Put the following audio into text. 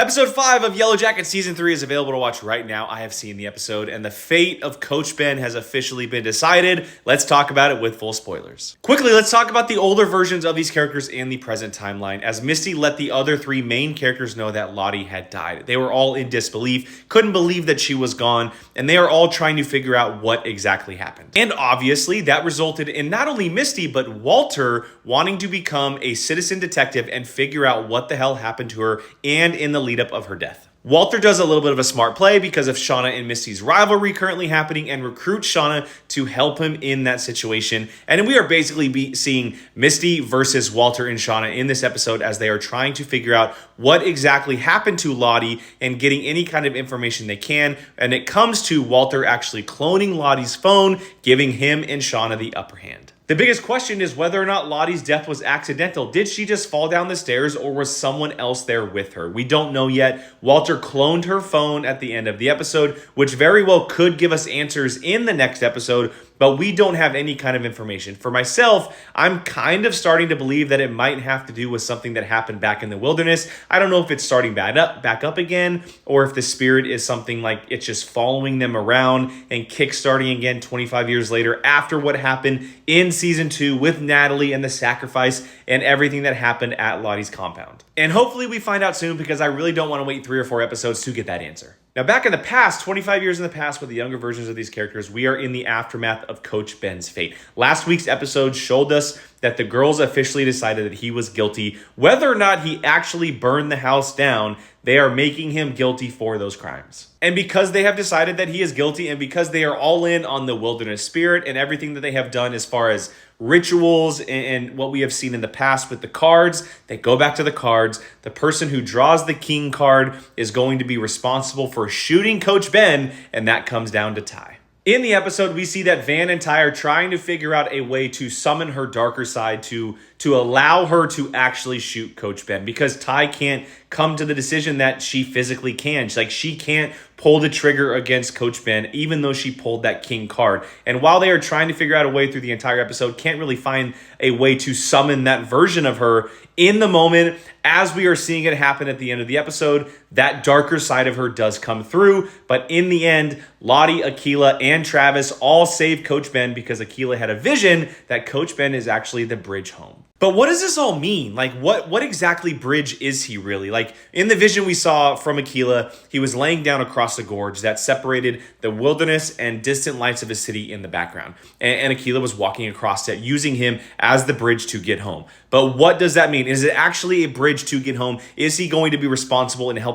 Episode 5 of YELLOWJACKETS Season 3 is available to watch right now. I have seen the episode, and the fate of Coach Ben has officially been decided. Let's talk about it with full spoilers. Quickly, let's talk about the older versions of these characters in the present timeline, as Misty let the other three main characters know that Lottie had died. They were all in disbelief, couldn't believe that she was gone, and they are all trying to figure out what exactly happened. And obviously, that resulted in not only Misty, but Walter wanting to become a citizen detective and figure out what the hell happened to her and in the lead up of her death. Walter does a little bit of a smart play because of Shauna and Misty's rivalry currently happening and recruits Shauna to help him in that situation. And we are basically seeing Misty versus Walter and Shauna in this episode as they are trying to figure out what exactly happened to Lottie and getting any kind of information they can. And it comes to Walter actually cloning Lottie's phone, giving him and Shauna the upper hand. The biggest question is whether or not Lottie's death was accidental. Did she just fall down the stairs or was someone else there with her? We don't know yet. Walter cloned her phone at the end of the episode, which very well could give us answers in the next episode, but we don't have any kind of information. For myself, I'm kind of starting to believe that it might have to do with something that happened back in the wilderness. I don't know if it's starting back up again, or if the spirit is something like it's just following them around and kickstarting again 25 years later after what happened in season 2 with Natalie and the sacrifice and everything that happened at Lottie's compound. And hopefully we find out soon, because I really don't want to wait 3 or 4 episodes to get that answer. Now, back in the past, 25 years in the past with the younger versions of these characters, we are in the aftermath of Coach Ben's fate. Last week's episode showed us that the girls officially decided that he was guilty. Whether or not he actually burned the house down, they are making him guilty for those crimes. And because they have decided that he is guilty, and because they are all in on the wilderness spirit and everything that they have done as far as rituals and what we have seen in the past with the cards, they go back to the cards. The person who draws the king card is going to be responsible for shooting Coach Ben, and that comes down to Ty. In the episode, we see that Van and Ty are trying to figure out a way to summon her darker side to allow her to actually shoot Coach Ben, because Ty can't come to the decision that she physically can. She can't pull the trigger against Coach Ben, even though she pulled that king card. And while they are trying to figure out a way through the entire episode, can't really find a way to summon that version of her in the moment. As we are seeing it happen at the end of the episode, that darker side of her does come through. But in the end, Lottie, Akilah, and Travis all save Coach Ben because Akilah had a vision that Coach Ben is actually the bridge home. But what does this all mean? What exactly bridge is he really? In the vision we saw from Akilah, he was laying down across a gorge that separated the wilderness and distant lights of a city in the background. And Akilah was walking across it, using him as the bridge to get home. But what does that mean? Is it actually a bridge to get home? Is he going to be responsible in helping